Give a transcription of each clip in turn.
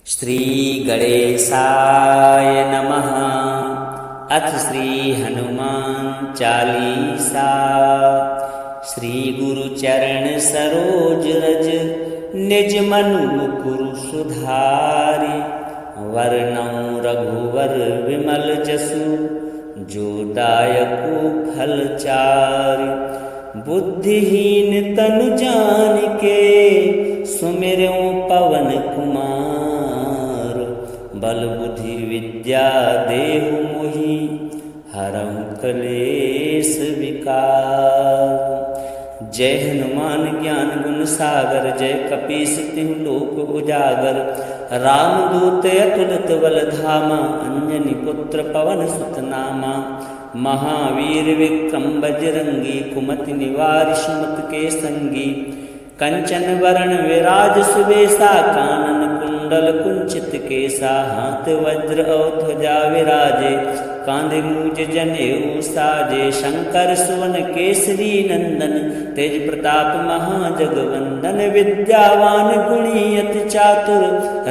श्री गणेशाय नमः। अथ श्री हनुमान चालीसा। श्री गुरु चरण सरोज रज निज मनु मुकुरु सुधारि। वरनउँ रघुवर विमल जसु जो दायकु फल चारि। बुद्धिहीन तनु जानिके सुमिरऊँ पवन कुमार। बल बुद्धि विद्या देहु मोहि हरहु कलेश विकार। जय हनुमान ज्ञान गुण सागर जय कपीस तिहु लोक उजागर। रामदूत अतुलित बल धामा अंजनी पुत्र पवन सुत नामा। महावीर विक्रम बजरंगी कुमति निवार सुमति के संगी। कंचन वरण विराज सुबेसा कानन कुंडल कुंचित केसा। हाथ वज्र और ध्वजा विराजे कांधे मूज जनेऊ साजे। शंकर सुवन केसरी नंदन तेज प्रताप महाजगवंदन। विद्यावान गुणी अति चातुर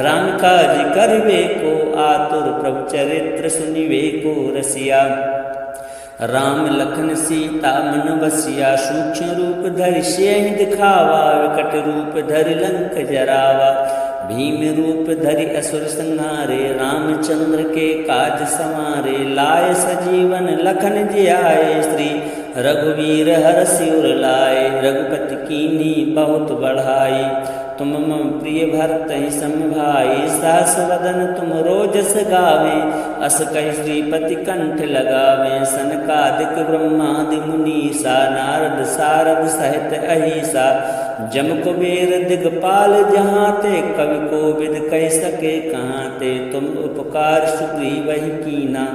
राम काज करबे को आतुर। प्रभु चरित्र सुनिबे को रसिया राम लखन सीता मन बसिया। सूक्ष्म रूप धरि सियहि दिखावा विकट रूप धरि लंक जरावा। भीम रूप धरि असुर संहारे रामचंद्र के काज संवारे। लाए सजीवन लखन जियाए श्री रघुवीर हरषि उर लाए। रघुपति कीन्ही बहुत बढ़ाई तुम मम प्रिय भरतहि सम भाई। सहस वदन तुम रोजस गावे अस कहि श्रीपति कंठ लगावे। सनकादिक ब्रह्मादि मुनीसा नारद सारद सहित अहिसा। जम कुबेर दिगपाल जहाँ ते कवि कोविद कह सके कहाँ ते। तुम उपकार सुग्रीवहि कीना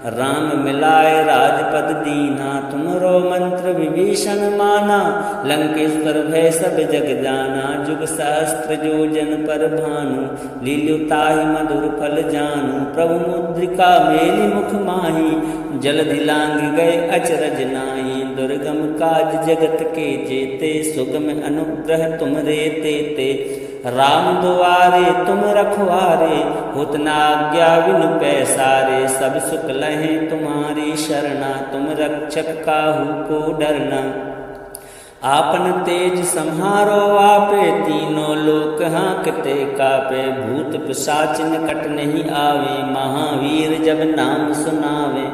राम मिलाए राजपद दीना। तुमरो मंत्र विभीषण माना लंकेश्वर भय सब जग जाना। जुग सहस्त्र योजन पर भानु लील्युताहि मधुर फल जानू। प्रभु मुद्रिका मेलि मुख माही जलधि लांघ गए अचरज नाहि। दुर्गम काज जगत के जेते सुगम अनुग्रह तुमरे तेते। राम दुआरे तुम रखवारे होत न आज्ञा बिनु पैसारे। सब सुख लहे तुम्हारी शरणा तुम रक्षक काहू को डरना। आपन तेज सम्हारो आपे तीनों लोक हाँकते कापे। भूत पिशाच निकट नहीं आवे महावीर जब नाम सुनावे।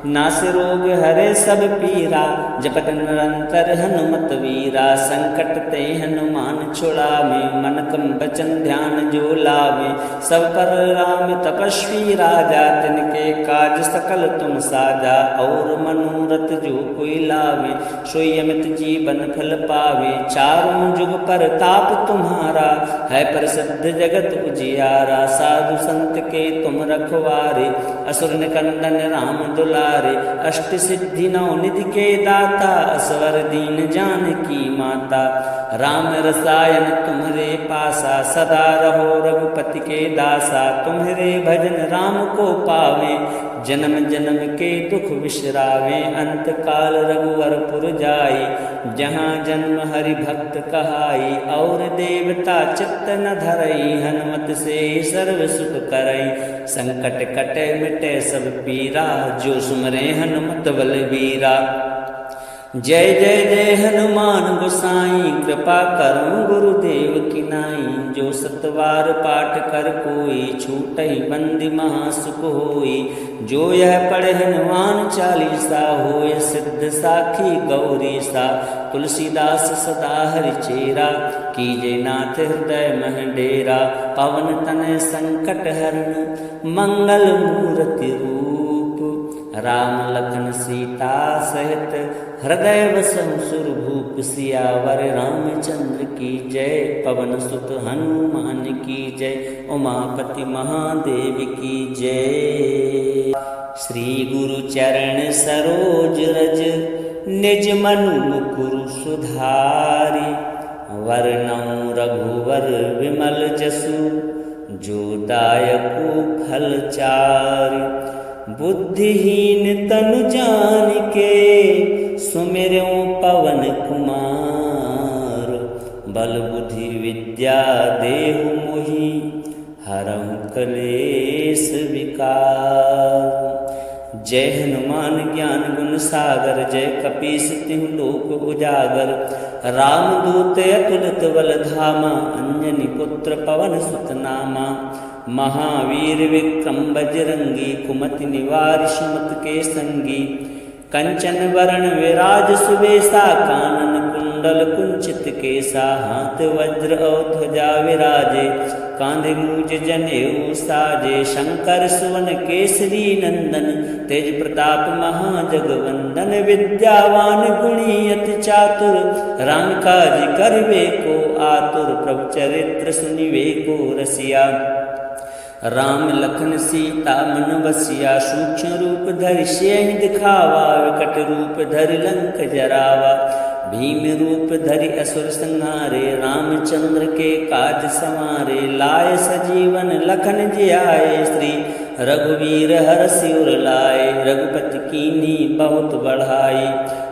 नास रोग हरे सब पीरा जपत निरंतर हनुमत वीरा। संकट ते हनुमान छुड़ावे मन कम बचन ध्यान जो लावे। सब पर राम तपस्वी राजा तिनके काज सकल तुम साजा। और मनोरथ जो कोई लावे सोई अमित जीवन फल पावे। चारों जुग पर ताप तुम्हारा है प्रसिद्ध जगत उजियारा। साधु संत के तुम रखवारे असुर निकंदन राम दुलारे। अष्ट सिद्धि नौ निधि के दाता असवर दीन जानकी माता। राम रसायन तुम्हरे पासा सदा रहो रघुपति के दासा। तुम्हरे भजन राम को पावे जन्म जन्म के दुख विश्रावे। अंत काल रघुवरपुर जाई जहाँ जन्म हरि भक्त कहाई। और देवता चित्त न धरई हनुमत से सर्व सुख करई। संकट कटे मिटे सब पीरा जो सुमरे हनुमत बलबीरा। जय जय जय हनुमान गोसाई कृपा करऊँ गुरुदेव की नाई। जो सतवार पाठ कर कोई छूटहि बंदी महासुख होई। जो यह पढ़े हनुमान चालीसा होय सिद्ध साखी गौरी सा। तुलसीदास सदा हरि चेरा कीजे नाथ हृदय मह डेरा। पवन तनय संकट हरण मंगल मूर्ति रूप। राम लखन सीता सहित हृदय वसहु सुरभूप। सियावर रामचंद्र की जय पवन सुत हनुमान की जय। उमापति महादेव की जय। श्री गुरु चरण सरोज रज निज मनु मुकुरु सुधारि। वरनउँ रघुवर विमल जसु जो दायकु फल चारि। बुद्धिहीन तनु जानिके सुमिरऊँ पवन कुमार। बल बुद्धि विद्या देहु मोहि हरहु कलेश विकार। जय हनुमान ज्ञान गुण सागर, जय कपीस तिहु लोक उजागर। रामदूत अतुलित बल धामा, अंजनी पुत्र पवन सुत नामा। महावीर विक्रम बजरंगी, कुमति निवार सुमत के संगी। कंचन वरण विराज सुबेसा, कानन कुंडल कुंचित केसा। हाथ वज्र और ध्वजा विराजे, कांधे मूज जनेऊ साजे। शंकर सुवन केसरी नंदन, तेज प्रताप महाजगवंदन। विद्यावान गुणी अति चातुर, राम काज करिबे को आतुर। प्रभु चरित्र सुनिबे को रसिया, राम लखन सीता मन बसिया। सूक्ष्म रूप धरि सियहि दिखावा, विकट रूप धरि लंक जरावा। भीम रूप धरि असुर संहारे, रामचंद्र के काज संवारे। लाए सजीवन लखन जियाए, श्री रघुवीर हरषि उर लाए। रघुपति कीन्ही बहुत बढ़ाई,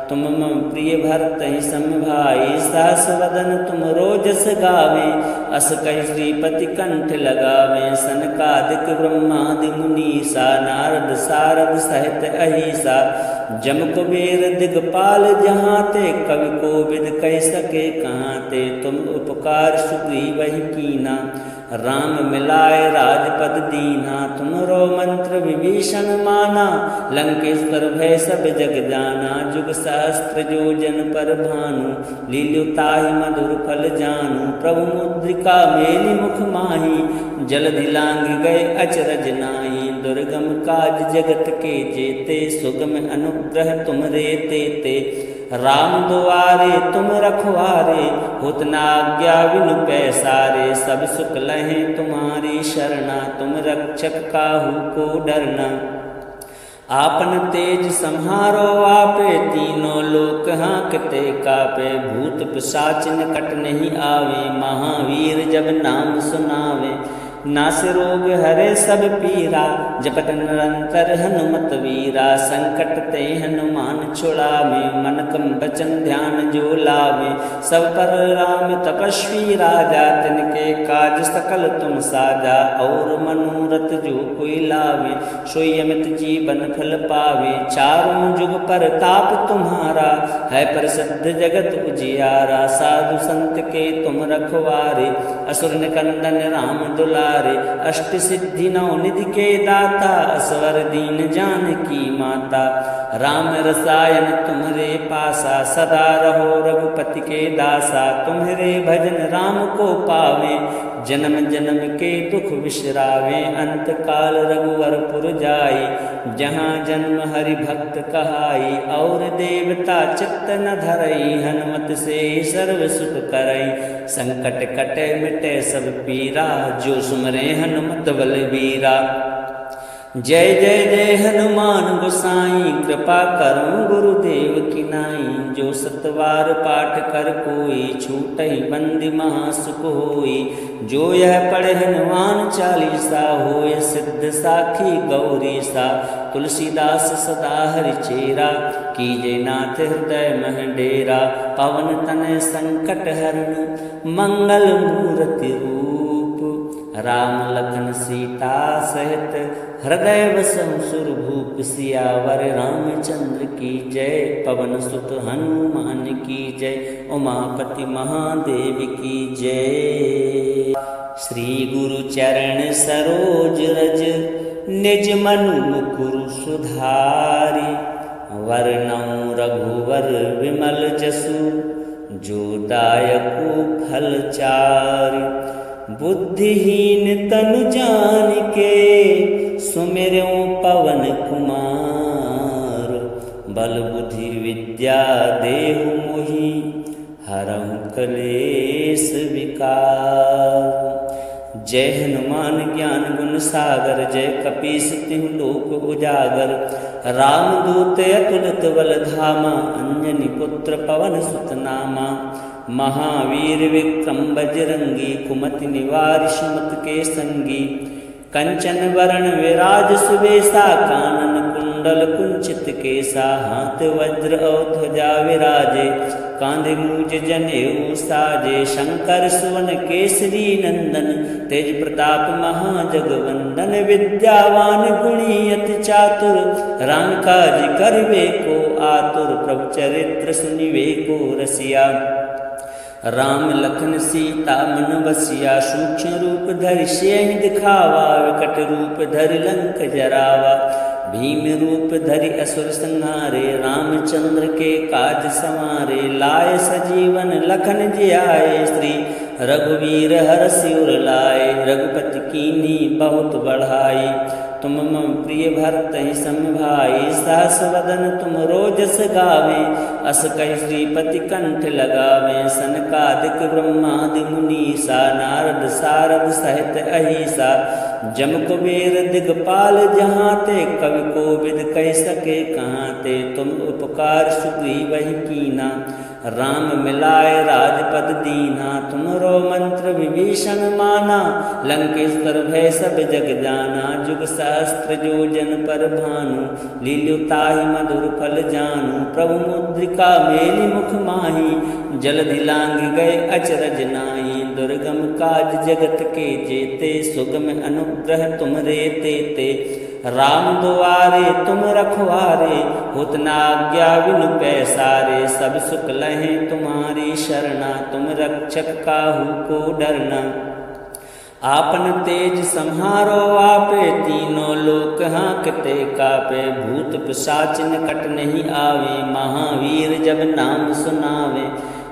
तुम मम प्रिय भरतहि सम भाई। सहस वदन तुम रोजस गावे, अस कहि श्रीपति कंठ लगावे। सनकादिक ब्रह्मादि मुनीसा, नारद सारद सहित अहिसा। जम कुबेर दिगपाल जहाँ ते, कवि कोविद कह सके कहाँ ते। तुम उपकार सुग्रीवहि कीना, राम मिलाए राजपद दीना। तुमरो मंत्र विभीषण माना, लंकेश्वर भय सब जग जाना। जुग सहस्त्र जो जन पर भानु, लील्युताहि मधुर फल जानू। प्रभु मुद्रिका मेलि मुख माही, जलधि लांघ गए अचरज नाहि। दुर्गम काज जगत के जेते, सुगम अनुग्रह तुमरे तेते। राम दुआरे तुम रखवारे, होत न आज्ञा बिनु पैसारे। सब सुख लहे तुम्हारी शरणा, तुम रक्षक काहू को डरना। आपन तेज सम्हारो आपे, तीनों लोक हाँकते कापे। भूत पिशाच निकट नहीं आवे, महावीर जब नाम सुनावे। नास रोग हरे सब पीरा, जपत निरंतर हनुमत वीरा। संकट ते हनुमान छुड़ावे, मन कम बचन ध्यान जो लावे। सब पर राम तपस्वी राजा, तिनके काज सकल तुम साजा। और मनोरथ जो कोई लावे, सोई अमित जीवन फल पावे। चारों जुग पर ताप तुम्हारा, है प्रसिद्ध जगत उजियारा। साधु संत के तुम रखवारे, असुर निकंदन राम दुलारे। अष्ट सिद्धि नौ निधि के दाता, असवर दीन जानकी माता। राम रसायन तुम्हरे पासा, सदा रहो रघुपति के दासा। तुम्हरे भजन राम को पावे, जन्म जन्म के दुख विश्रावे। अंत काल रघुवर पुर जाई, जहाँ जन्म हरि भक्त कहाई। और देवता चित्त न धरई, हनुमत से सर्व सुख करई। संकट कटे मिटे सब पीरा, जो सुमरे हनुमत बलबीरा। जय जय जय हनुमान गोसाई, कृपा करो गुरुदेव की नाई। जो सतवार पाठ कर कोई, छूटहि बंदी महासुख होई। जो यह पढ़े हनुमान चालीसा, होय सिद्ध साखी गौरी सा। तुलसीदास सदा हरिचेरा, कीजे नाथ हृदय मह डेरा। पवन तनय संकट हरण, मंगल मूर्ति रूप। राम लखन सीता सहित, हृदय बसहु सुरभूप। सियावर रामचंद्र की जय, पवन सुत हनुमान की जय। उमापति महादेव की जय। श्री गुरु चरण सरोज रज, निज मनु मुकुरु सुधारि। वरनउँ रघुवर विमल जसु, जो दायकु फल चारि। बुद्धिहीन तनु जानिके, सुमिरऊँ पवन कुमार। बल बुद्धि विद्या देहु मोहि, हरहु कलेश विकार। जय हनुमान ज्ञान गुण सागर, जय कपीस तिहु लोक उजागर। रामदूत अतुलित बल धामा, अंजनी पुत्र पवन सुत नामा। महावीर विक्रम बजरंगी, कुमति निवार सुमत के संगी। कंचन वरण विराज सुबेसा, कानन कुंडल कुंचित केसा, हाथ वज्र और ध्वजा विराजे, कांधे मूज जनेऊ साजे, शंकर सुवन केसरी नंदन, तेज प्रताप महाजगवंदन, विद्यावान गुणी अति चातुर, राम काज करवे को आतुर, प्रभु चरित्र सुनिवे को रसिया, राम लखन सीता मन बसिया, सूक्ष्म रूप धरि सियहि दिखावा, विकट रूप धरि लंक जरावा, भीम रूप धरि असुर संहारे, रामचंद्र के काज संवारे, लाए सजीवन लखन जियाए, श्री रघुवीर हरषि उर लाए, रघुपति कीन्ही बहुत बढ़ाई, तुम मम प्रिय भरत ही सम भाई, सहस वदन तुम रोजस गावे, अस कहि श्रीपति कंठ लगावे, सनकादिक ब्रह्मादि मुनीसा, नारद सारद सहित अहिसा, जम कुबेर दिगपाल जहाँ ते, कवि कोविद कह सके कहाँ ते, तुम उपकार सुग्रीवहि कीना, राम मिलाए राजपद दीना, तुमरो मंत्र विभीषण माना, लंकेश्वर भय सब जग जाना, जुग सहस्त्र जो जन पर भानु, लील्यु ताहि मधुर फल जानू, प्रभु मुद्रिका मेलि मुख माही, जलधि लांघ गए अचरज नाहि, दुर्गम काज जगत के जेते, सुगम अनुग्रह तुमरे तेते, राम दुआरे तुम रखवारे, होत न आज्ञा बिनु पैसारे, सब सुख लहे तुम्हारी शरणा, तुम रक्षक काहू को डरना, आपन तेज सम्हारो आपे, तीनों लोक हाँकते कापे, भूत पिशाच निकट नहीं आवे, महावीर जब नाम सुनावे,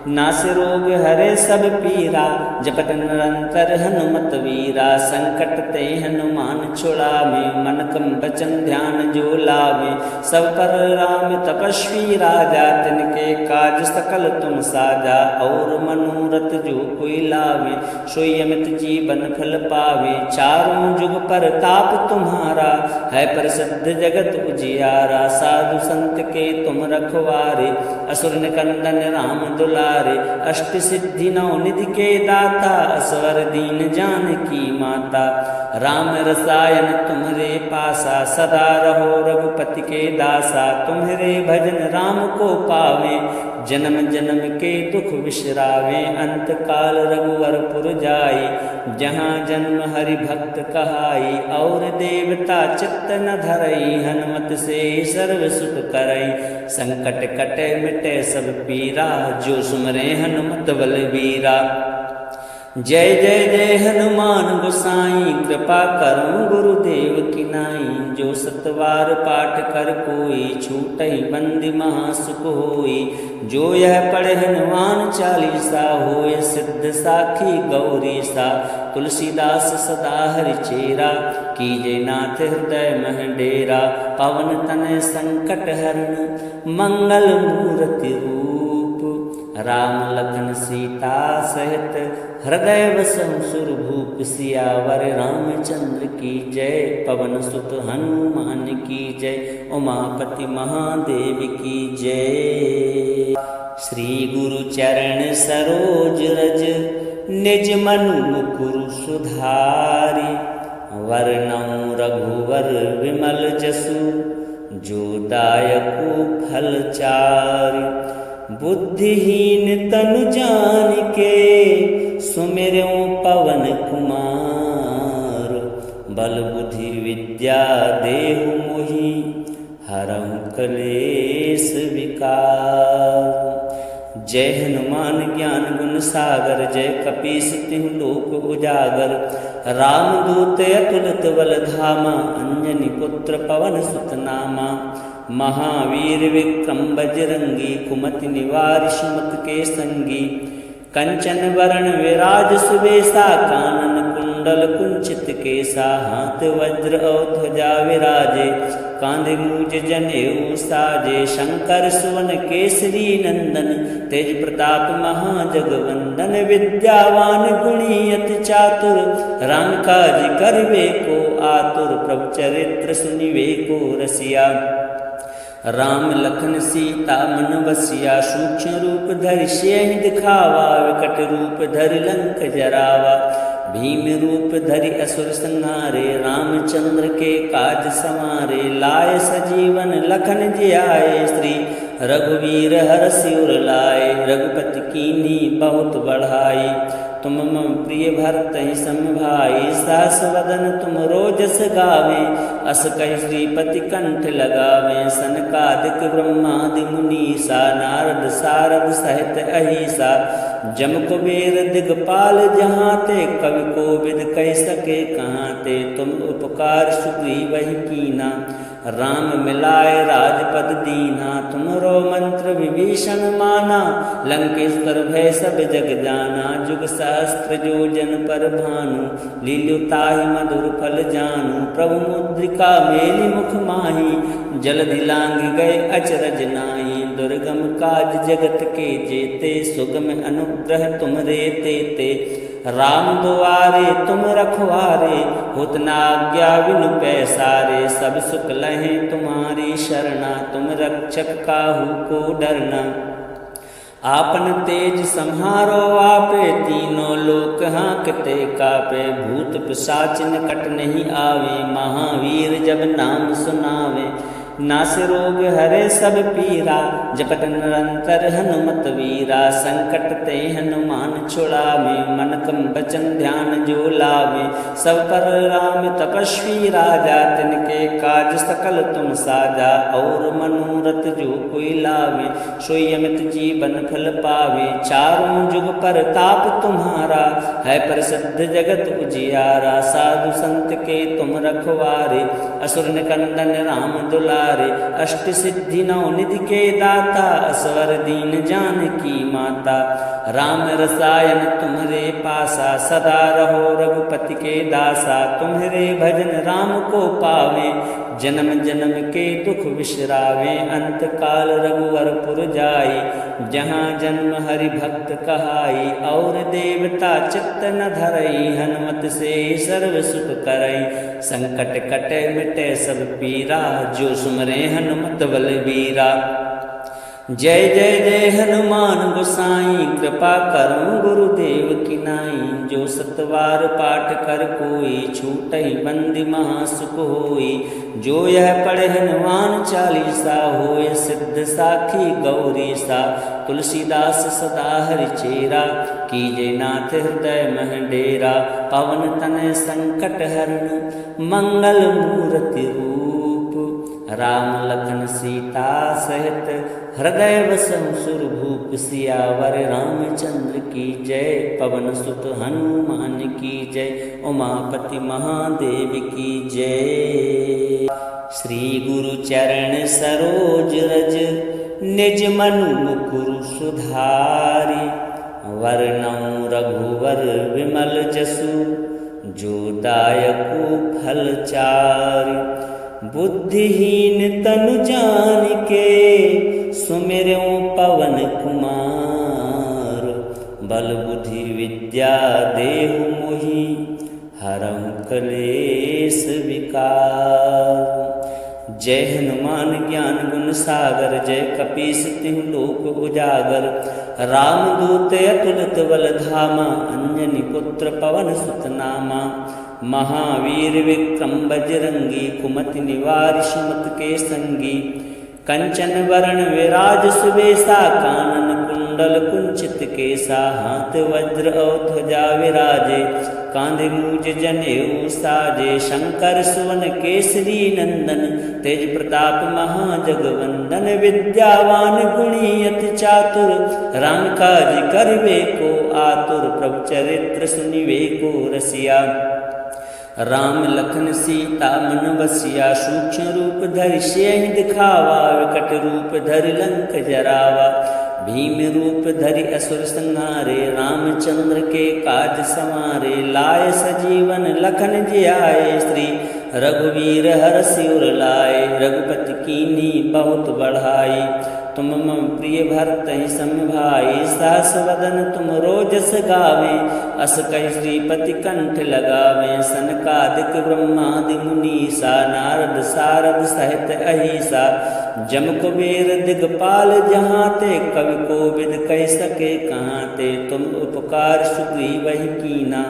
नास रोग हरे सब पीरा, जपत निरंतर हनुमत वीरा, संकट ते हनुमान छुड़ावे, मन कम बचन ध्यान जो लावे, सब पर राम तपस्वी राजा, तिनके काज सकल तुम साजा, और मनोरथ जो कोई लावे, सोई अमित जीवन फल पावे, चारों जुग पर ताप तुम्हारा, है प्रसिद्ध जगत उजियारा, साधु संत के तुम रखवारे, असुर निकंदन राम दुलारे, अष्ट सिद्धि नौ निधि के दाता, असवर दीन जानकी माता, राम रसायन तुम्हारे पासा, सदा रहो रघुपति के दासा, तुम्हारे भजन राम को पावे, जन्म जन्म के दुख विश्रावे, अंत काल रघुवरपुर जाई, जहाँ जन्म हरि भक्त कहाई, और देवता चित्त न धरई, हनुमत से सर्व सुख करई, संकट कटे मिटे सब पीरा, जो सुमरे हनुमत बलबीरा, जय जय जय हनुमान गोसाई, कृपा करो गुरुदेव की नाई, जो सतवार पाठ कर कोई, छूटहि बंदी महासुख होई, जो यह पढ़े हनुमान चालीसा, होय सिद्ध साखी गौरी सा, तुलसीदास सदा हरि चेरा, कीजे नाथ हृदय मह डेरा, पवन तनय संकट हरण, मंगल मूर्ति रूप, राम लखन सीता सहित, हृदय बसहु सुरभूप, सियावर रामचंद्र की जय, पवन सुत हनुमान की जय, उमापति महादेव की जय। श्री गुरु चरण सरोज रज, निज मनु मुकुरु सुधारि, वर्णौ रघुवर विमल जसु, जो दायकु फल चारि, बुद्धिहीन तनु जानिके, सुमिरऊं पवन कुमार, बल बुद्धि विद्या देहु मोहि, हरहु कलेश विकार। जय हनुमान ज्ञान गुण सागर, जय कपीस तिहु लोक उजागर, रामदूत अतुलित बल धामा, अंजनी पुत्र पवन सुत नामा, महावीर विक्रम बजरंगी, कुमति निवार सुमति के संगी, कंचन वरण विराज सुबेसा, कानन कुंडल कुंचित केसा, हाथ वज्र और ध्वजा विराजे, कांधे मूज जनेऊ साजे, शंकर सुवन केसरी नंदन, तेज प्रताप महाजगवंदन, विद्यावान गुणी अति चातुर, राम काज करवे को आतुर, प्रभु चरित्र सुनिवे को रसिया, राम लखन सीता मन बसिया, सूक्ष्म रूप धरि सियहि दिखावा, विकट रूप धरि लंक जरावा, भीम रूप धरि असुर संहारे, रामचंद्र के काज संवारे। लाए सजीवन लखन जियाए, श्री रघुवीर हरषि उर लाए। रघुपति कीन्ही बहुत बढ़ाई, तुम मम प्रिय भरतहि सम भाई। सहस वदन तुम रोजस गावे, अस कहि श्रीपति कंठ लगावे। सनकादिक ब्रह्मादि मुनीसा, नारद सारद सहित अहिसा। जम कुबेर दिगपाल जहाँ ते, कवि कोविद कह सके कहाँ ते। तुम उपकार सुग्रीवहि कीना, राम मिलाए राजपद दीना। तुमरो मंत्र विभीषण माना, लंकेश्वर भय सब जग जाना। जुग सहस्त्र योजन पर भानु, लील्यु ताहि मधुर फल जानू। प्रभु मुद्रिका मेलि मुख माही, जलधि लांघ गए अचरज नाहि। दुर्गम काज जगत के जेते, सुगम अनुग्रह तुमरे तेते। राम दुआरे तुम रखवारे, होत न आज्ञा बिनु पैसारे। सब सुख लहे तुम्हारी शरणा, तुम रक्षक काहू को डरना। आपन तेज सम्हारो आपे, तीनों लोक हाँकते कापे। भूत पिशाच निकट नहीं आवे, महावीर जब नाम सुनावे। नास रोग हरे सब पीरा, जपत निरंतर हनुमत वीरा। संकट ते हनुमान छुड़ावे, मन क्रम वचन ध्यान जो लावे। सब पर राम तपस्वी राजा, तिनके काज सकल तुम साजा। और मनोरथ जो कोई लावे, सोई अमित जीवन फल पावे। चारों जुग पर ताप तुम्हारा, है प्रसिद्ध जगत उजियारा। साधु संत के तुम रखवारे, असुर निकंदन राम दुलारे। अष्ट सिद्धि नौ निधि के दाता, असवर दीन जानकी माता। राम रसायन तुम्हरे पासा, सदा रहो रघुपति के दासा। तुम्हरे भजन राम को पावे, जन्म जन्म के दुख बिसरावे। अंत काल रघुवरपुर जाई, जहाँ जन्म हरि भक्त कहाई। और देवता चित्त न धरई, हनुमत से सर्व सुख करई। संकट कटे मिटे सब पीरा, जो सुमरे हनुमत बलबीरा। जय जय जय हनुमान गोसाई, कृपा करो गुरुदेव की नाई। जो सतवार पाठ कर कोई, छूटहि बंदी महासुख होई। जो यह पढ़े हनुमान चालीसा, होय सिद्ध साखी गौरी सा। तुलसीदास सदा हरि चेरा, कीजे नाथ हृदय मह डेरा। पवन तनय संकट हरण, मंगल मूर्ति रूप। राम लखन सीता सहित, हृदय बसहु सुरभूप। सियावर रामचंद्र की जय, पवन सुत हनुमान की जय। उमापति महादेव की जय। श्री गुरु चरण सरोज रज, निज मनु मुकुरु सुधारि। वर्णौ रघुवर विमल जसु, जो दायकु फल चारि। बुद्धिहीन तनु जानिके, सुमिरऊँ पवन कुमार। बल बुद्धि विद्या देहु मोहि, हरहु कलेश विकार। जय हनुमान ज्ञान गुण सागर, जय कपीस तिहु लोक उजागर। रामदूत अतुलित बल धामा, अंजनी पुत्र पवन सुत नामा। महावीर विक्रम बजरंगी, कुमति निवार सुमति के संगी। कंचन वरण विराज सुबेसा, कानन कुंडल कुंचित केसा। हाथ वज्र और ध्वजा विराजे, कांधे मूज जनेऊ साजे। शंकर सुवन केसरी नंदन, तेज प्रताप महाजगवंदन। विद्यावान गुणी अति चातुर, राम काज करिबे को आतुर। प्रभु चरित्र सुनिबे को रसिया, राम लखन सीता मन बसिया। सूक्ष्म रूप धरि सियहि दिखावा, विकट रूप धरि लंक जरावा। भीम रूप धरि असुर संहारे, रामचंद्र के काज संवारे। लाए सजीवन लखन जियाए, श्री रघुवीर हरषि उर लाए। रघुपति कीन्ही बहुत बढ़ाई, तुम मम प्रिय भरतहि सम भाई। सहस वदन तुम रोजस गावे, अस कहि श्रीपति कंठ लगावे। सनकादिक ब्रह्मादि मुनीसा, नारद सारद सहित अहिसा। जम कुबेर दिगपाल जहाँ ते, कवि कोविद कह सके कहाँ ते। तुम उपकार सुग्रीव ही कीना,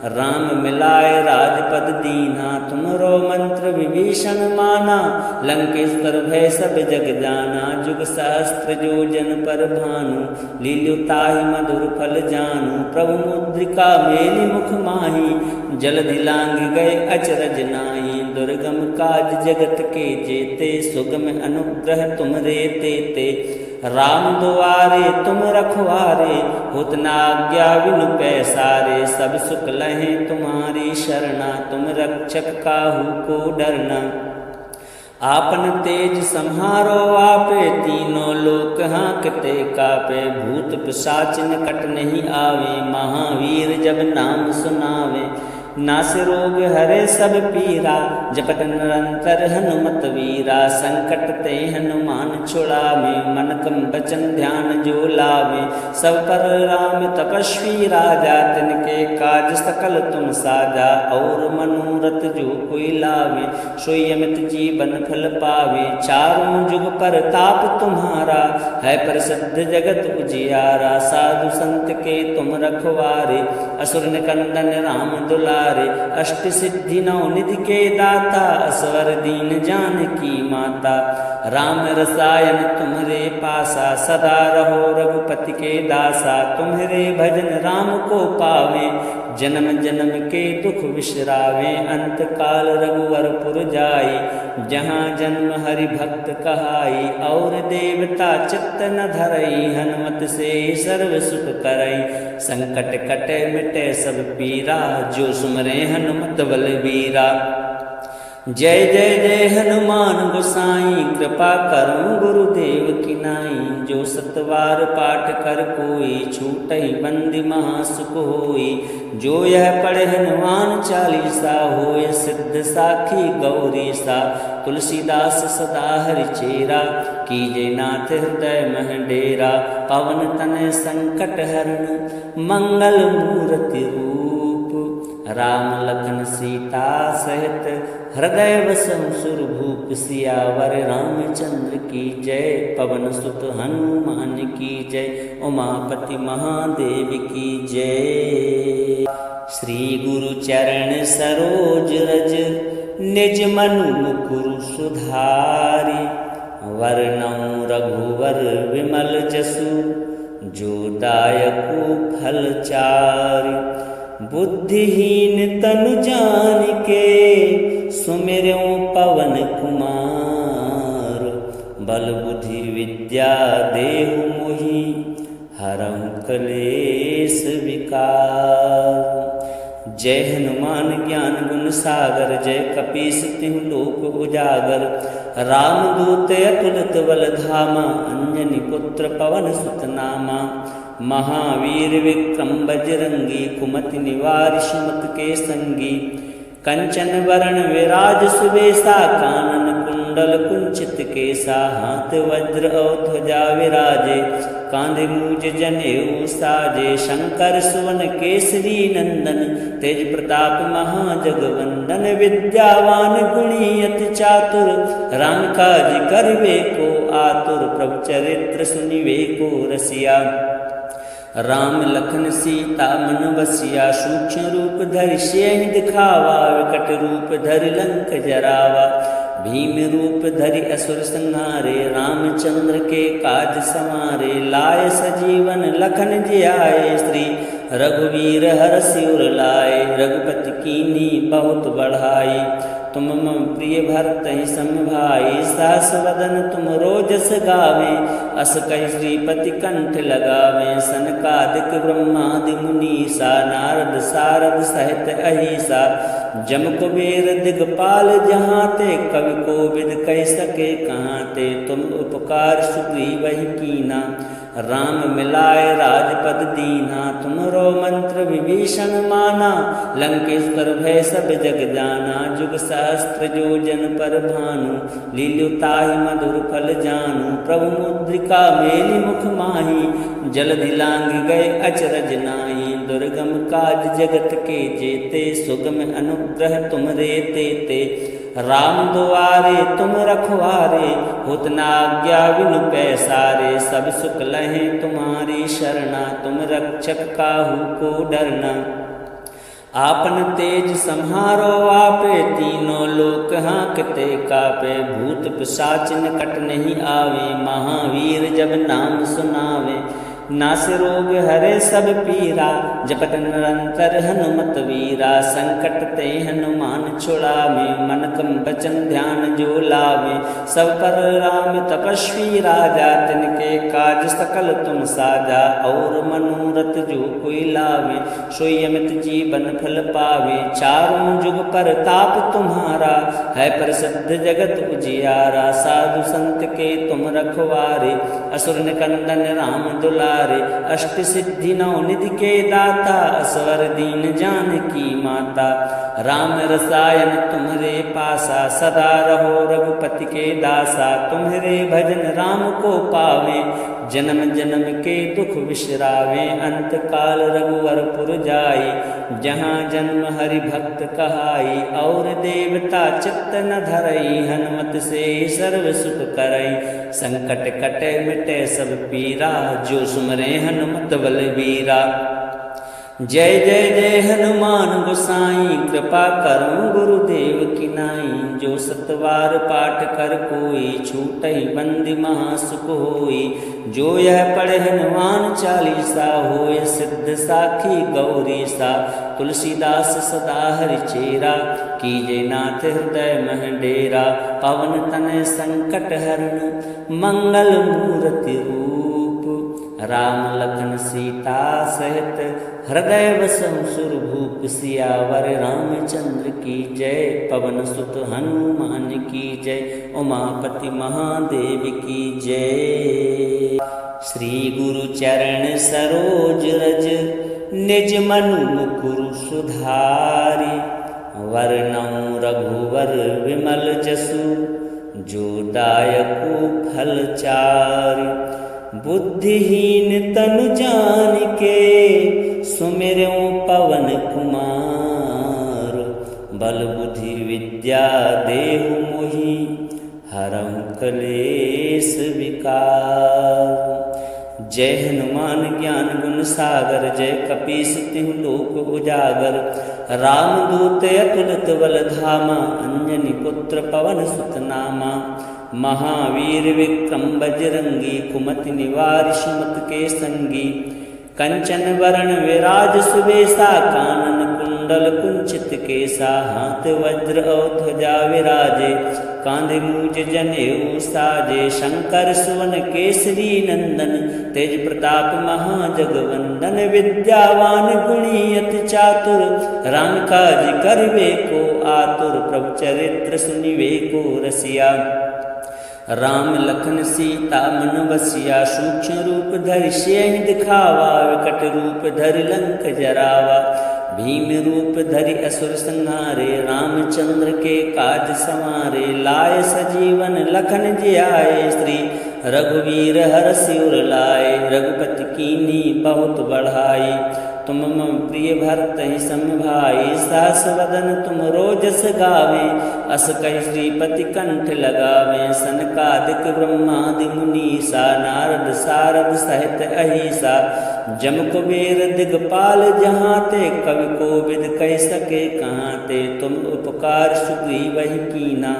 राम मिलाए राजपद दीना। तुमरो मंत्र विभीषण माना, लंकेश्वर भय सब जग जाना। जुग सहस्त्र जो जन पर भानु, लील्युताहि मधुर फल जानु। प्रभु मुद्रिका मेलि मुख माही, जलधि लांघ गए अचरज नाहि। दुर्गम काज जगत के जेते, सुगम अनुग्रह तुमरे तेते। राम दुआरे तुम रखवारे, होत न आज्ञा बिनु पैसारे। सब सुख लहे तुम्हारी शरणा, तुम रक्षक काहू को डरना। आपन तेज सम्हारो आपे, तीनों लोक हाँकते कापे। भूत पिशाच निकट नहीं आवे, महावीर जब नाम सुनावे। नास रोग हरे सब पीरा, जपत निरंतर हनुमत वीरा। संकट ते हनुमान छुड़ावे, मन कम बचन ध्यान जो लावे। सब पर राम तपस्वी राजा, तिनके काज सकल तुम साजा। और मनोरथ जो कोई लावे, सोई अमित जीवन फल पावे। चारों जुग पर ताप तुम्हारा, है प्रसिद्ध जगत उजियारा। साधु संत के तुम रखवारे, असुर निकंदन राम दुलारे। अष्ट सिद्धि नौ निधि के दाता, असवर दीन जानकी माता। राम रसायन तुम्हरे पासा, सदा रहो रघुपति के दासा। तुम्हरे भजन राम को पावे, जन्म जन्म के दुख विसरावे। अंत काल रघुवरपुर जाई, जहाँ जन्म हरि भक्त कहाई। और देवता चित्त न धरई, हनुमत से सर्व सुख करई। संकट कटे मिटे सब पीरा, जो सुमरे हनुमत बलबीरा। जय जय जय हनुमान गोसाई, कृपा करूं गुरुदेव की नाई। जो सतवार पाठ कर कोई, छूटहि बंदी महासुख होई। जो यह पढ़े हनुमान चालीसा, होय सिद्ध साखी गौरी सा। तुलसीदास सदा हरिचेरा, कीजे नाथ हृदय मह डेरा। पवन तनय संकट हरण, मंगल मूर्ति रूप। राम लखन सीता सहित, हृदय वसं सुरभूप। सियावर रामचंद्र की जय, पवन सुत हनुमान की जय। उमापति महादेव की जय। श्री गुरु चरण सरोज रज, निज मनु मुकुरु सुधारि। वर्णौ रघुवर विमल जसु, जो दायकु फल चारि। बुद्धिहीन तनु जानिके, सुमिरऊं पवन कुमार। बल बुद्धि विद्या देहु मोहि, हरहु कलेस विकार। जय हनुमान ज्ञान गुण सागर, जय कपीस तिहु लोक उजागर। रामदूत अतुलित बल धामा, अंजनी पुत्र पवन सुत नामा। महावीर विक्रम बजरंगी, कुमति निवार सुमत के संगी। कंचन वरण विराज सुबेसा, कानन कुंडल कुंचित केसा। हाथ वज्र और ध्वजा विराजे, कांधे मूज जनेऊ साजे। शंकर सुवन केसरी नंदन, तेज प्रताप महाजगवंदन। विद्यावान गुणी अति चातुर, राम काज करिबे को आतुर। प्रभु चरित्र सुनिबे को रसिया, राम लखन सीता मन बसिया। सूक्ष्म रूप धरि सियहि दिखावा, विकट रूप धरि लंक जरावा। भीम रूप धरि असुर संहारे, रामचंद्र के काज संवारे। लाए सजीवन लखन जियाए, श्री रघुवीर हरषि उर लाए। रघुपति कीन्ही बहुत बढ़ाई, तुम मम प्रिय भरत ही सम भाई। सहस वदन तुम रोजस गावे, अस कहि श्रीपति कंठ लगावे। सनकादिक ब्रह्मादि मुनीसा, नारद सारद सहित अहिसा। जम कुबेर दिगपाल जहाँ ते, कवि कोविद कह सके कहाँ ते। तुम उपकार सुग्रीव ही कीना, राम मिलाए राजपद दीना। तुमरो मंत्र विभीषण माना, लंकेश्वर भय सब जग जाना। जुग सहस्त्र जो जन पर भानु, लील्युताहि मधुर फल जानु। प्रभु मुद्रिका मेलि मुख माही, जलधि लांघ गए अचरज नाहि। दुर्गम काज जगत के जेते, सुगम अनुग्रह तुमरे तेते। राम दुआरे तुम रखवारे, होत न आज्ञा बिनु पैसारे। सब सुख लहे तुम्हारी शरणा, तुम रक्षक काहू को डरना। आपन तेज सम्हारो आपे, तीनों लोक हाँकते कापे। भूत पिशाच निकट नहीं आवे, महावीर जब नाम सुनावे। नास रोग हरे सब पीरा, जपत निरंतर हनुमत वीरा। संकट ते हनुमान छुड़ावे, मन कम बचन ध्यान जो लावे। सब पर राम तपस्वी राजा, तिनके काज सकल तुम साजा। और मनोरथ जो कोई लावे, सोई अमित जीवन फल पावे। चारों जुग पर ताप तुम्हारा, है प्रसिद्ध जगत उजियारा। साधु संत के तुम रखवारे, असुर निकंदन राम दुलारे। अष्ट सिद्धि नौ निधि के दाता, असवर दीन जानकी माता। राम रसायन तुम्हरे पासा, सदा रहो रघुपति के दासा। तुम्हरे भजन राम को पावे, जन्म जन्म के दुख विश्रावे। अंत काल रघुवर पुर जाई, जहाँ जन्म हरि भक्त कहाई। और देवता चित्त न धरई, हनुमत से सर्व सुख करई। संकट कटे मिटे सब पीरा, जो सुमरे हनुमत बलबीरा। जय जय जय हनुमान गोसाई, कृपा करो गुरुदेव की नाई। जो सतवार पाठ कर कोई, छूटई बंदी महासुख होई। जो यह पढ़े हनुमान चालीसा, होय सिद्ध साखी गौरी सा। तुलसीदास सदा हरि चेरा, कीजे नाथ हृदय मह डेरा। पवन तनय संकट हरण, मंगल मूर्ति रूप। राम लखन सीता सहित, हृदय बसहु सुरभूप। सियावर रामचंद्र की जय, पवन सुत हनुमान की जय। उमापति महादेव की जय। श्री गुरु चरण सरोज रज, निज मनु मुकुरु सुधारि। वर्णौ रघुवर विमल जसु, जो दायकु फल चारि। बुद्धिहीन तनु जानिके, सुमिरऊँ पवन कुमार। बल बुद्धि विद्या देहु मोहि, हरहु कलेस विकार। जय हनुमान ज्ञान गुण सागर, जय कपीस तिहु लोक उजागर। रामदूत अतुलित बल धामा, अंजनी पुत्र पवन सुत नामा। महावीर विक्रम बजरंगी, कुमति निवार सुमति के संगी। कंचन वरण विराज सुबेसा, कानन कुंडल कुंचित केसा। हाथ वज्र और ध्वजा विराजे, कांधे मूज जनेऊ साजे। शंकर सुवन केसरी नंदन, तेज प्रताप महाजगवंदन। विद्यावान गुणी अति चातुर, राम काज करवे को आतुर। प्रभु चरित्र सुनिवे को रसिया, राम लखन सीता मन बसिया। सूक्ष्म रूप धरि सियहि दिखावा, विकट रूप धरि लंक जरावा। भीम रूप धरि असुर संहारे, रामचंद्र के काज संवारे। लाए सजीवन लखन जियाए, श्री रघुवीर हरषि उर लाए। रघुपति कीन्ही बहुत बढ़ाई, तुम मम प्रिय भरत ही समभाई। सहस वदन तुम रोजस गावे, अस कहि श्रीपति कंठ लगावे। सनकादिक ब्रह्मादि मुनीसा, नारद सारद सहित अहिसा। जम कुबेर दिगपाल जहाँ ते, कवि कोविद कह सके कहाँ ते। तुम उपकार सुग्रीवहि कीना,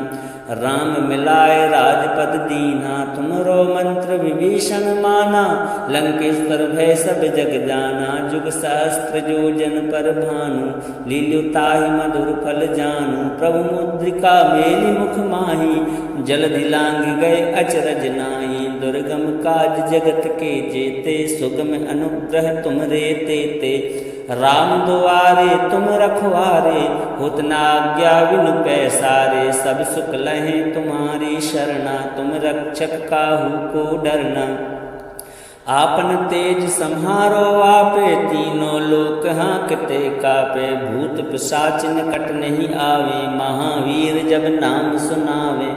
राम मिलाए राजपद दीना। तुमरो मंत्र विभीषण माना, लंकेश्वर भय सब जग जाना। जुग सहस्त्र जो जन पर भानु, लील्यु ताहि मधुर फल जानु। प्रभु मुद्रिका मेलि मुख माही, जलधि लांघ गए अचरज नाहि। दुर्गम काज जगत के जेते, सुगम अनुग्रह तुमरे तेते। राम दुआरे तुम रखवारे, होत न आज्ञा बिनु पैसारे। सब सुख लहे तुम्हारी शरणा, तुम रक्षक काहू को डरना। आपन तेज सम्हारो आपे, तीनों लोक हाँकते कापे। भूत पिशाच निकट नहीं आवे, महावीर जब नाम सुनावे।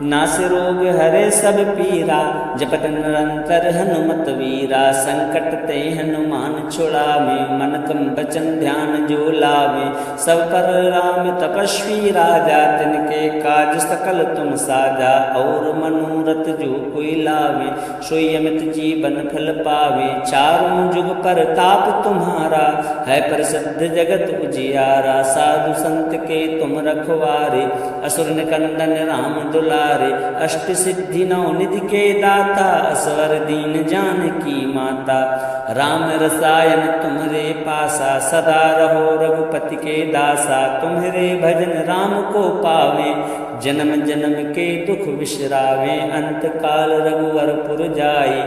नास रोग हरे सब पीरा, जपत निरंतर हनुमत वीरा। संकट ते हनुमान छुड़ावे, मन क्रम बचन ध्यान जो लावे। सब पर राम तपस्वी राजा, तिनके काज सकल तुम साजा। और मनोरथ जो कोई लावे, सोई अमित जीवन फल पावे। चारों जुग पर ताप तुम्हारा, है प्रसिद्ध जगत उजियारा। साधु संत के तुम रखवारे, असुर निकंदन राम दुलारे। अष्ट सिद्धि नौ निधि के दाता, असवर दीन जानकी माता। राम रसायन तुम्हरे पासा, सदा रहो रघुपति के दासा। तुम्हरे भजन राम को पावे, जन्म जन्म के दुख बिसरावे। अंत काल रघुवरपुर जाई,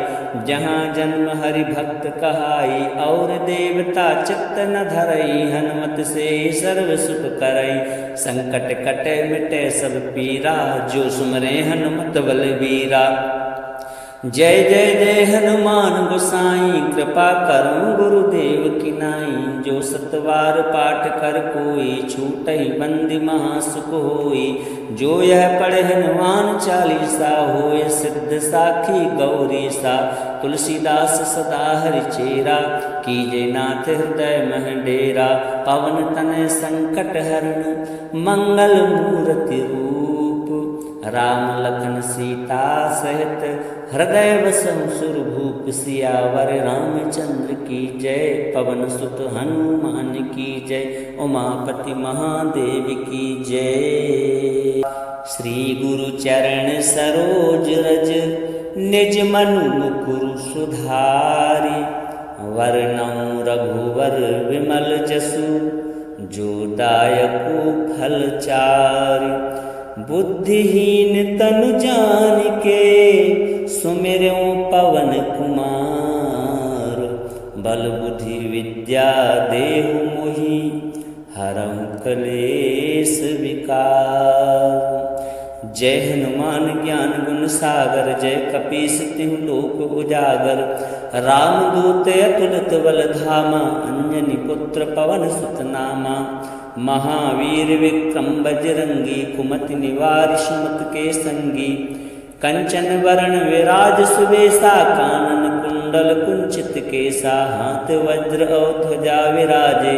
जहाँ जन्म हरि भक्त कहाई। और देवता चित्त न धरई, हनुमत से सर्व सुख करई। संकट कटे मिटे सब पीरा, जो सुमरे हनुमत बलबीरा। जय जय जय हनुमान गोसाई, कृपा करो गुरुदेव की नाई। जो सतवार पाठ कर कोई, छूटहि बंदी महासुख होई। जो यह पढ़े हनुमान चालीसा, होय सिद्ध साखी गौरी सा। तुलसीदास सदा हरि चेरा, कीजे नाथ हृदय मह डेरा। पवन तनय संकट हरण, मंगल मूर्ति रूप। राम लखन सीता सहित, हृदय बसहु सुरभूप। सियावर रामचंद्र की जय, पवन सुत हनुमान की जय। उमापति महादेव की जय। श्री गुरु चरण सरोज रज, निज मनु मुकुरु सुधारि। वर्णौ रघुवर विमल जसु, जो दायकु फल चारि। बुद्धिहीन तनु जानिके, सुमिरऊं पवन कुमार। बल बुद्धि विद्या देहु मोहि, हरहु कलेश विकार। जय हनुमान ज्ञान गुण सागर, जय कपीस तिहु लोक उजागर। रामदूत अतुलित बल धामा, अंजनी पुत्र पवन सुत नामा। महावीर विक्रम बजरंगी, कुमति निवार सुमति के संगी। कंचन वरण विराज सुबेसा, कानन कुंडल कुंचित केसा। हाथ वज्र और ध्वजा विराजे,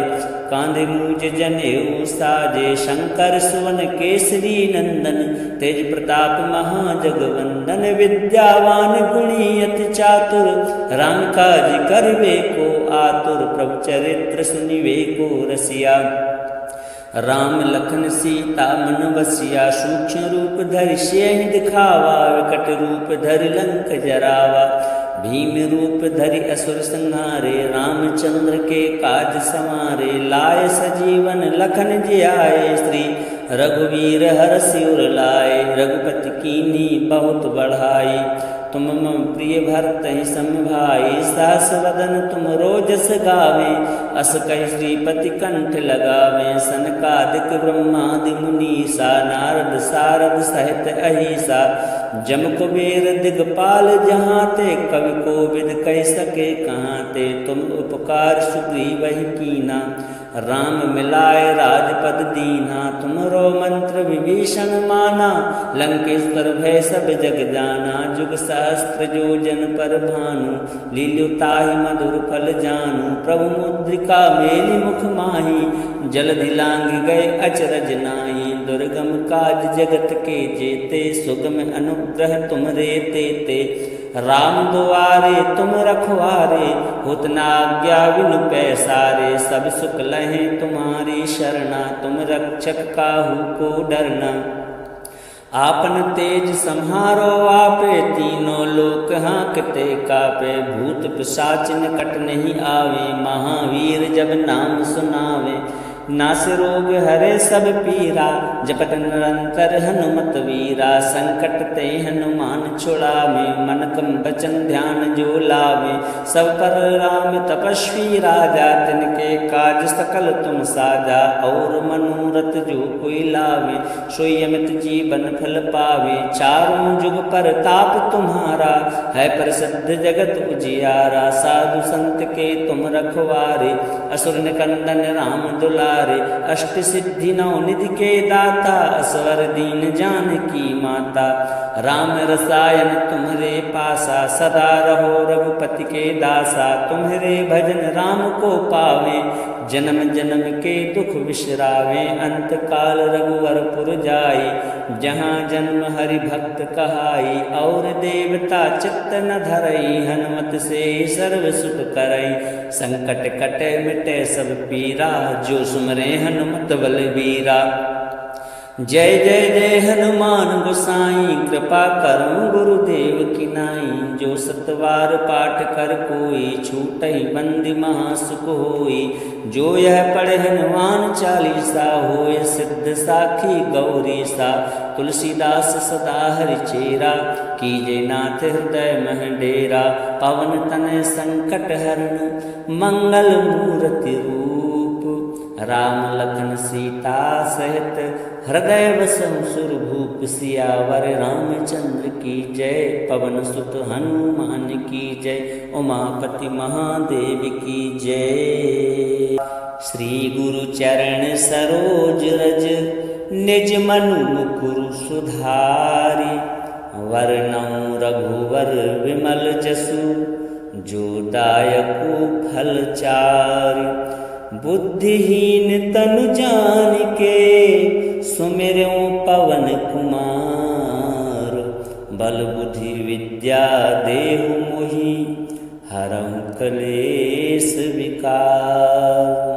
कांधे मूज जनेऊ साजे। शंकर सुवन केसरी नंदन, तेज प्रताप महाजगवंदन। विद्यावान गुणी अति चातुर, राम काज करिबे को आतुर। प्रभु चरित्र सुनिबे को रसिया, राम लखन सीता मन बसिया। सूक्ष्म रूप धरि सियहि दिखावा, विकट रूप धरि लंक जरावा। भीम रूप धरि असुर संहारे, रामचंद्र के काज संवारे। लाए सजीवन लखन जियाए, श्री रघुवीर हरषि उर लाए। रघुपति कीन्ही बहुत बढ़ाई, तुम मम प्रिय भरतहि सम भाई। सहस वदन तुम रोजस गावे, अस कहि श्रीपति कंठ लगावे। सनकादिक ब्रह्मादि मुनीसा, नारद सारद सहित अहिसा। जम कुबेर दिगपाल जहाँ ते, कवि कोविद कह सके कहाँ ते। तुम उपकार सुग्रीवहि कीना, राम मिलाए राजपद दीना। तुमरो मंत्र विभीषण माना, लंकेश्वर भय सब जग जाना। जुग सहस्त्र योजन पर भानु, लील्यु ताहि मधुर फल जानू। प्रभु मुद्रिका मेलि मुख माही, जलधि लांघ गए अचरज नाहि। दुर्गम काज जगत के जेते, सुगम अनुग्रह तुमरे तेते। राम दुआरे तुम रखवारे, होत न आज्ञा बिनु पैसारे। सब सुख लहे तुम्हारी शरणा, तुम रक्षक काहू को डरना। आपन तेज सम्हारो आपे, तीनों लोक हाँकते कापे। भूत पिशाच निकट नहीं आवे, महावीर जब नाम सुनावे। नास रोग हरे सब पीरा, जपत निरंतर हनुमत वीरा। संकट ते हनुमान छुड़ावे, मन क्रम बचन ध्यान जो लावे। सब पर राम तपस्वी राजा, तिनके काज सकल तुम साजा। और मनोरथ जो कोई लावे, सोई अमित जीवन फल पावे। चारों जुग पर ताप तुम्हारा, है प्रसिद्ध जगत उजियारा। साधु संत के तुम रखवारे, असुर निकंदन राम दुलारे। दुलारे, अष्ट सिद्धि नौ निधि के दाता, असवर दीन जानकी माता। राम रसायन तुम्हरे पासा, सदा रहो रघुपति के दासा। तुम्हरे भजन राम को पावे, जन्म जन्म के दुख बिसरावे। अंत काल रघुवरपुर जाई, जहाँ जन्म हरि भक्त कहाई। और देवता चित्त न धरई, हनुमत से सर्व सुख करई। संकट कटे मिटे सब पीरा, जो सुमरे हनुमत बलबीरा। जय जय जय हनुमान गोसाई, कृपा करूं गुरुदेव की नाई। जो सतवार पाठ कर कोई, छूटहि बंदी महासुख होई। जो यह पढ़े हनुमान चालीसा, होय सिद्ध साखी गौरी सा। तुलसीदास सदा हरिचेरा, कीजे नाथ हृदय मह डेरा। पवन तनय संकट हरण, मंगल मूर्ति रूप। राम लखन सीता सहित, हृदय बसहु सुरभूप। सियावर रामचंद्र की जय, पवन सुत हनुमान की जय। उमापति महादेव की जय। श्री गुरु चरण सरोज रज, निज मनु मुकुरु सुधारि। वरनउँ रघुवर विमल जसु, जो दायकु फल चारि। बुद्धिहीन तनु जानिके, सुमिरऊँ पवन कुमार। बल बुद्धि विद्या देहु मोहि, हरहु कलेस विकार।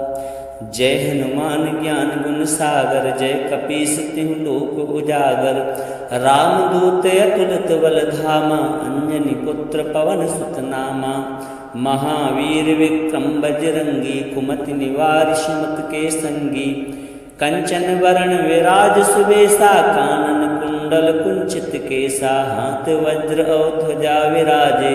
जय हनुमान ज्ञान गुण सागर, जय कपीस तिहु लोक उजागर। रामदूत अतुलित बल धामा, अंजनी पुत्र पवन सुत नामा। महावीर विक्रम बजरंगी, कुमति निवार सुमत के संगी। कंचन वरण विराज सुबेसा, कानन कुंडल कुंचित केसा। हाथ वज्र और ध्वजा विराजे,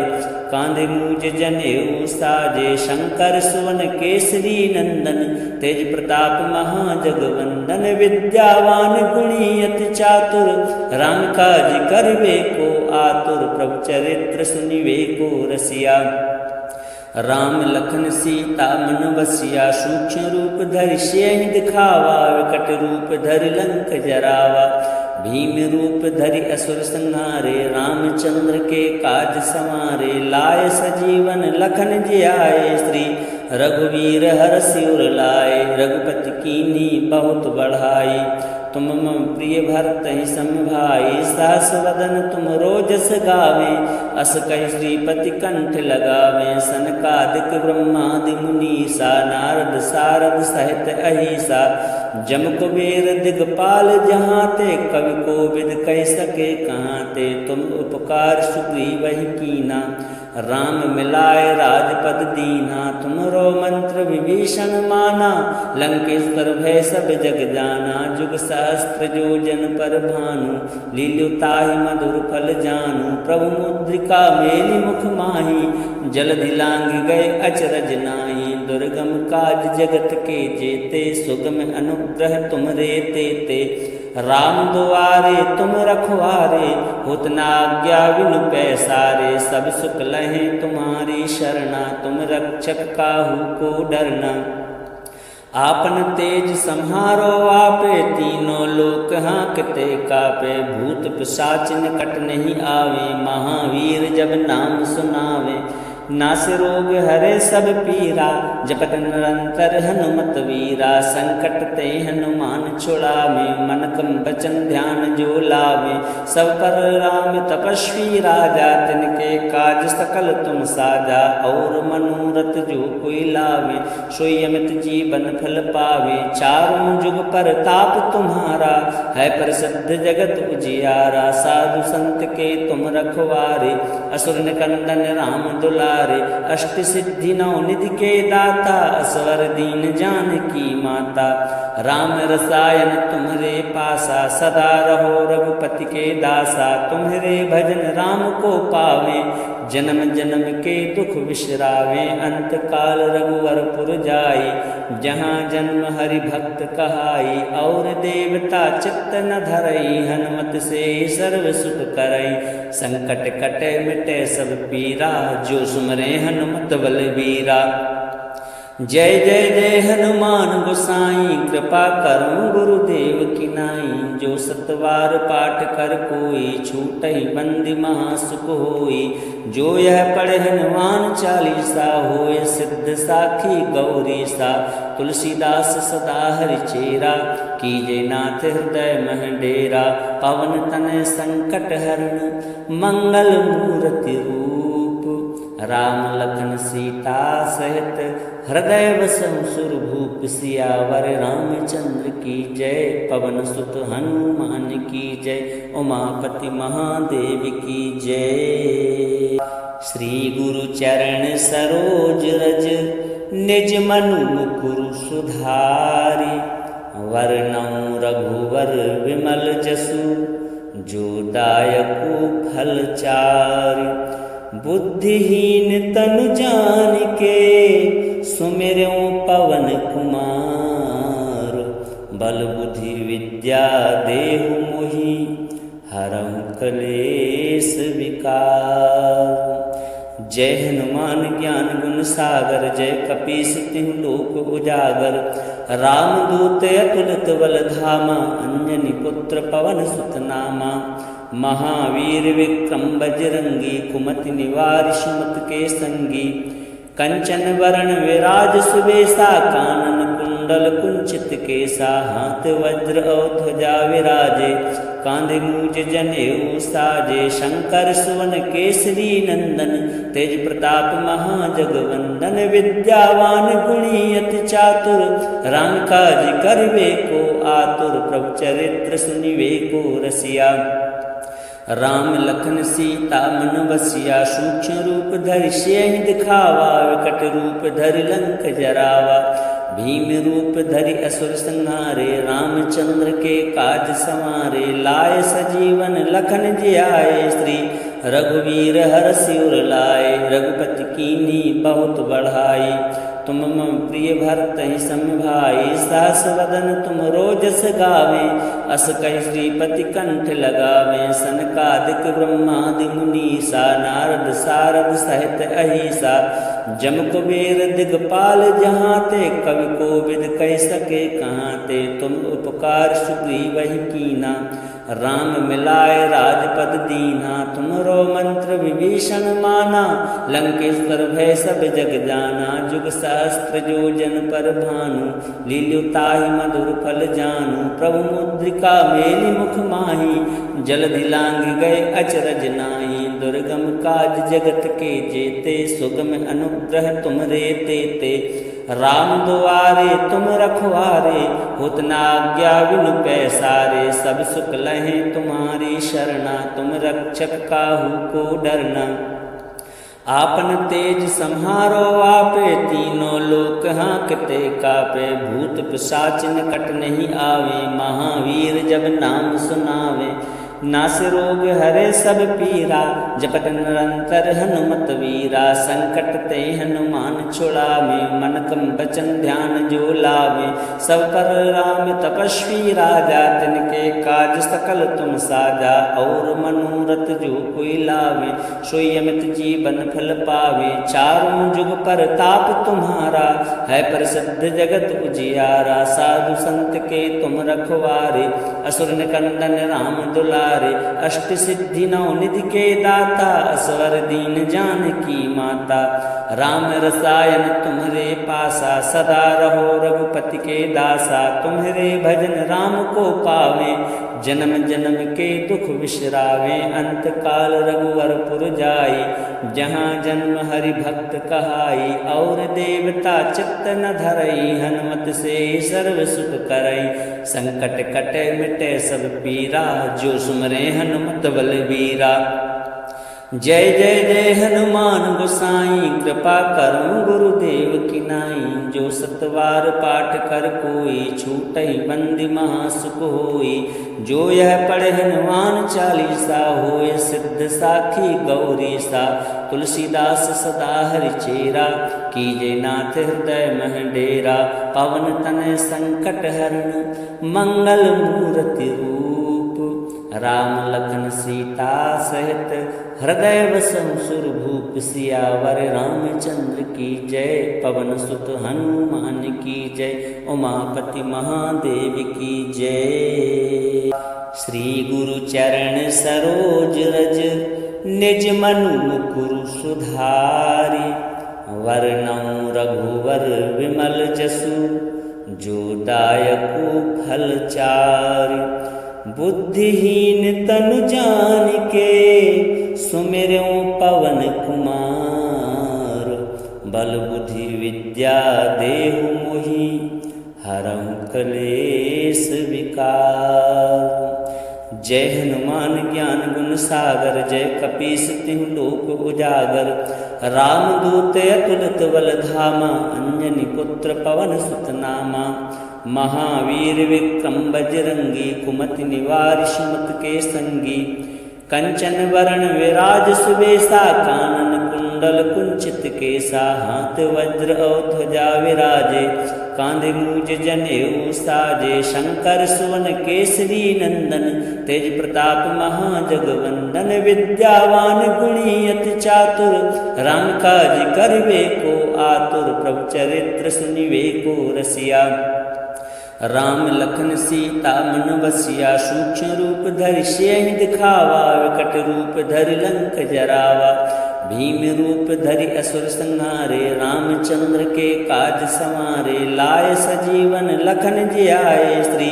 कांधे मूज जनेऊ साजे। शंकर सुवन केसरी नंदन, तेज प्रताप महाजगवंदन। विद्यावान गुणी अति चातुर, राम काज करिबे को आतुर। प्रभु चरित्र सुनिबे को रसिया, राम लखन सीता मन बसिया। सूक्ष्म रूप धरि सियहि दिखावा, विकट रूप धरि लंक जरावा। भीम रूप धरि असुर संहारे, रामचंद्र के काज संवारे। लाय सजीवन लखन जियाए, श्री रघुवीर हरषि उर लाए। रघुपति कीन्ही बहुत बढ़ाई, तुम मम प्रिय भरतहि सम भाई। सहस वदन तुम रोजस गावे, अस कहि श्रीपति कंठ लगावे। सनकादिक ब्रह्मादि मुनीसा, नारद सारद सहित अहिसा। जम कुबेर दिगपाल जहाँ ते, कवि कोविद कह सके कहाँ ते। तुम उपकार सुग्रीवहि कीना, राम मिलाए राजपद दीना। तुमरो मंत्र विभीषण माना, लंकेश्वर भय सब जग जाना। जुग सहस्त्र जो जन पर भानु, लील्यु ताहि मधुर फल जानू। प्रभु मुद्रिका मेलि मुख माही, जलधि लांघ गए अचरज नाहि। दुर्गम काज जगत के जेते, सुगम अनुग्रह तुमरे तेते। राम दुआरे तुम रखवारे, होत न आज्ञा बिनु पैसारे। सब सुख लहे तुम्हारी शरणा, तुम रक्षक काहू को डरना। आपन तेज सम्हारो आपे, तीनों लोक हाँकते कापे। भूत पिशाच निकट नहीं आवे, महावीर जब नाम सुनावे। नास रोग हरे सब पीरा, जपत निरंतर हनुमत वीरा। संकट ते हनुमान छुड़ावे, मन क्रम वचन ध्यान जो लावे। सब पर राम तपस्वी राजा, तिनके काज सकल तुम साजा। और मनोरथ जो कोई लावे, सोई अमित जीवन फल पावे। चारों जुग पर ताप तुम्हारा, है प्रसिद्ध जगत उजियारा। साधु संत के तुम रखवारे, असुर निकंदन राम दुलारे। अष्ट सिद्धि नौ निधि के दाता, असवर दीन जानकी माता। राम रसायन तुम्हरे पासा, सदा रहो रघुपति के दासा। तुम्हरे भजन राम को पावे, जन्म जन्म के दुख बिसरावे। अंत काल रघुवरपुर जाई, जहाँ जन्म हरि भक्त कहाई। और देवता चित्त न धरई, हनुमत से सर्व सुख करई। संकट कटे मिटे सब पीरा, जो सुमरे हनुमत बलबीरा। जय जय जय हनुमान गोसाई, कृपा करो गुरुदेव की नाई। जो सतवार पाठ कर कोई, छूटहि बंदी महासुख होई। जो यह पढ़े हनुमान चालीसा, होय सिद्ध साखी गौरी सा। तुलसीदास सदा हरिचेरा, कीजे नाथ हृदय मह डेरा। पवन तनय संकट हरण, मंगल मूर्ति रूप। राम लखन सीता सहित, हृदय बसहु सुरभूप। सियावर रामचंद्र की जय, पवन सुत हनुमान की जय। उमापति महादेव की जय। श्री गुरु चरण सरोज रज, निज मनु मुकुरु सुधारि। वरनउँ रघुवर विमल जसु, जो दायकु फल चारि। बुद्धिहीन तनु जानिके, सुमिरऊँ पवन कुमार। बल बुद्धि विद्या देहु मोहि, हरहु कलेस विकार। जय हनुमान ज्ञान गुण सागर, जय कपीस तिहु लोक उजागर। रामदूत अतुलित बल धामा, अंजनी पुत्र पवन सुत नामा। महावीर विक्रम बजरंगी, कुमति निवार सुमत के संगी। कंचन वरण विराज सुबेसा, कानन कुंडल कुंचित केसा। हाथ वज्र और ध्वजा विराजे, कांधे मूज जनेऊ साजे। शंकर सुवन केसरी नंदन, तेज प्रताप महाजगवंदन। विद्यावान गुणी अति चातुर, राम काज करबे को आतुर। प्रभु चरित्र सुनिबे को रसिया, राम लखन सीता मन बसिया। सूक्ष्म रूप धरि सियहि दिखावा, विकट रूप धरि लंक जरावा। भीम रूप धरि असुर संहारे, रामचंद्र के काज संवारे। लाए सजीवन लखन जियाए, श्री रघुवीर हरषि उर लाए। रघुपति कीन्ही बहुत बढ़ाई, तुम मम प्रिय भरतहि सम भाई। सहस वदन तुम रोजस गावे, अस कहि श्रीपति कंठ लगावे। सनकादिक ब्रह्मादि मुनीसा, नारद सारद सहित अहिसा। जम कुबेर दिगपाल जहाँ ते, कवि कोविद कह सके कहाँ ते। तुम उपकार सुग्रीवहि कीना, राम मिलाए राजपद दीना। तुमरो मंत्र विभीषण माना, लंकेश्वर भय सब जग जाना। जुग सहस्त्र जो जन पर भानु, लील्यु ताहि मधुर फल जानु। प्रभु मुद्रिका मेलि मुख माही, जलधि लांघ गए अचरज नाहि। दुर्गम काज जगत के जेते, सुगम अनुग्रह तुमरे तेते। राम दुआरे तुम रखवारे, होत न आज्ञा बिनु पैसारे। सब सुख लहे तुम्हारी शरणा, तुम रक्षक काहू को डरना। आपन तेज सम्हारो आपे, तीनों लोक हाँकते कापे। भूत पिशाच निकट नहीं आवे, महावीर जब नाम सुनावे। नास रोग हरे सब पीरा, जपत निरंतर हनुमत वीरा। संकट ते हनुमान छुड़ावे, मन क्रम वचन ध्यान जो लावे। सब पर राम तपस्वी राजा, तिनके काज सकल तुम साजा। और मनोरथ जो कोई लावे, सोई अमित जीवन फल पावे। चारों जुग पर ताप तुम्हारा, है प्रसिद्ध जगत उजियारा। साधु संत के तुम रखवारे, असुर निकंदन राम दुलारे। अष्ट सिद्धि नौ निधि के दाता, असवर दीन जानकी माता। राम रसायन तुम्हारे पासा, सदा रहो रघुपति के दासा। तुम्हारे भजन राम को पावे, जन्म जन्म के दुख विश्रावे। अंत काल रघुवरपुर जाई, जहाँ जन्म हरि भक्त कहाई। और देवता चित्त न धरई, हनुमत से सर्व सुख करई। संकट कटे मिटे सब पीरा, जो सुमरे हनुमत बलबीरा। जय जय जय हनुमान गोसाई, कृपा करो गुरुदेव की नाई। जो सतवार पाठ कर कोई, छूटहि बंदी महासुख होई। जो यह पढ़े हनुमान चालीसा, होय सिद्ध साखी गौरी सा। तुलसीदास सदा हरिचेरा, कीजे नाथ हृदय मह डेरा। पवन तनय संकट हरण, मंगल मूर्ति रूप। राम लखन सीता सहित हृदय बसहु सुरभूप सियावर रामचंद्र की जय। पवन सुत हनुमान की जय। उमापति महादेव की जय। श्री गुरु चरण सरोज रज निज मनु मुकुरु सुधारि। वरनउँ रघुवर विमल जसु जो दायकु फल चारि। बुद्धिहीन तनु जानिके सुमिरऊँ पवन कुमार। बल बुद्धि विद्या देहु मोहि हरहु कलेस विकार। जय हनुमान ज्ञान गुण सागर जय कपीस तिहु लोक उजागर। रामदूत अतुलित बल धामा अंजनी पुत्र पवन सुत नामा। महावीर विक्रम बजरंगी कुमति निवार सुमति के संगी। कंचन वरण विराज सुबेसा कानन कुंडल कुंचित केसा। हाथ वज्र और ध्वजा विराजे कांधे मूज जनेऊ साजे। शंकर सुवन केसरी नंदन तेज प्रताप महाजगवंदन। विद्यावान गुणी अति चातुर राम काज करिबे को आतुर। प्रभु चरित्र सुनिबे को रसिया राम लखन सीता मन बसिया। सूक्ष्म रूप धरि सियहि दिखावा विकट रूप धरि लंक जरावा। भीम रूप धरि असुर संहारे रामचंद्र के काज संवारे। लाए सजीवन लखन जियाए श्री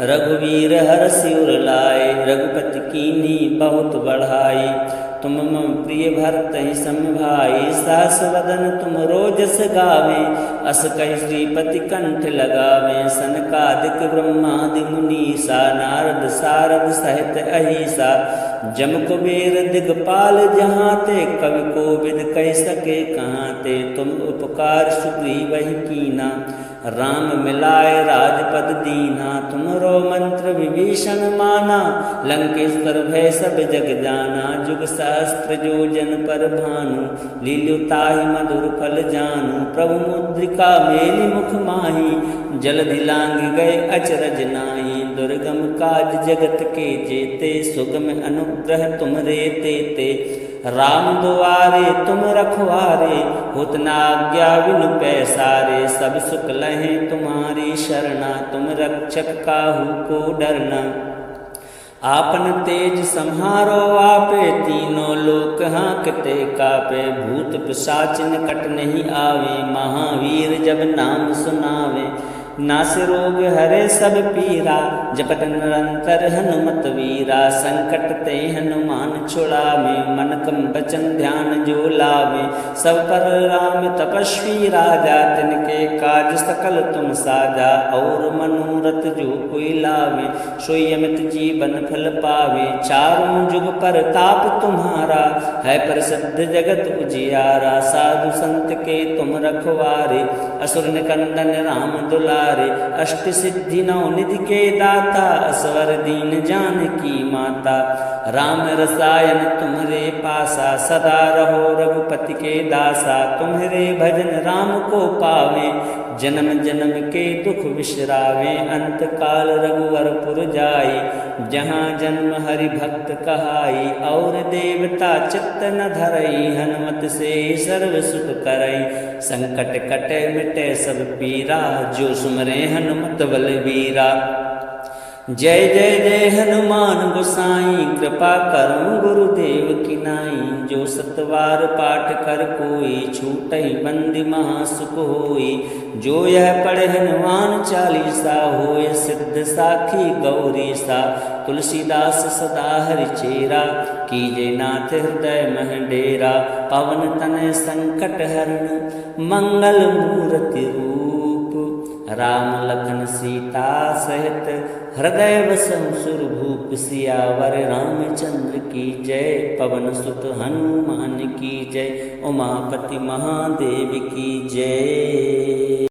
रघुवीर हरषि उर लाए। रघुपति कीन्ही बहुत बढ़ाई तुम मम प्रिय भरतहि सम भाई। सहस वदन तुम रोजस गावे अस कहि श्रीपति कंठ लगावे। सनकादिक ब्रह्मादि मुनीसा नारद सारद सहित अहिसा। जम कुबेर दिगपाल जहाँ ते कवि कोविद कह सके कहाँ ते। तुम उपकार सुग्रीवहि कीना राम मिलाए राजपद दीना। तुमरो मंत्र विभीषण माना लंकेश्वर भय सब जग जाना। जुग सहस्त्र योजन पर भानु लील्यु ताहि मधुर फल जानू। प्रभु मुद्रिका मेलि मुख माही जलधि लांघ गए अचरज नाहि। दुर्गम काज जगत के जेते सुगम अनुग्रह तुमरे तेते। राम दुआरे तुम रखवारे होत न आज्ञा बिनु पैसारे। सब सुख लहे तुम्हारी शरणा तुम रक्षक काहू को डरना। आपन तेज सम्हारो आपे तीनों लोक हाँकते कापे। भूत पिशाच निकट नहीं आवे महावीर जब नाम सुनावे। नास रोग हरे सब पीरा जपत निरंतर हनुमत वीरा। संकट ते हनुमान छुड़ावे मन कम बचन ध्यान जो लावे। सब पर राम तपस्वी राजा तिनके काज सकल तुम साजा। और मनोरथ जो कोई लावे सोई अमित जीवन फल पावे। चारों जुग पर ताप तुम्हारा है प्रसिद्ध जगत उजियारा। साधु संत के तुम रखवारे असुर निकंदन राम दुलारे। अष्ट सिद्धि नौ निधि के दाता असवर दीन जानकी माता। राम रसायन तुम्हरे पासा सदा रहो रघुपति के दासा। तुम्हरे भजन राम को पावे जन्म जन्म के दुख विश्रावे। अंत काल रघुवरपुर जाई जहाँ जन्म हरि भक्त कहाई। और देवता चित्त न धरई हनुमत से सर्व सुख करई। संकट कटे मिटे सब पीरा जो सुमरे हनुमत बलबीरा। जय जय जय हनुमान गोसाई कृपा करऊं गुरुदेव की नाई। जो सतवार पाठ कर कोई छूटहि बंदी महासुख होई। जो यह पढ़े हनुमान चालीसा होय सिद्ध साखी गौरी सा। तुलसीदास सदा हरि चेरा कीजे नाथ हृदय मह डेरा। पवन तनय संकट हरण मंगल मूर्ति रूप। राम लखन सीता सहित हृदय बसहु सुरभूप सियावर रामचंद्र की जय। पवन सुत हनुमान की जय। उमापति महादेव की जय।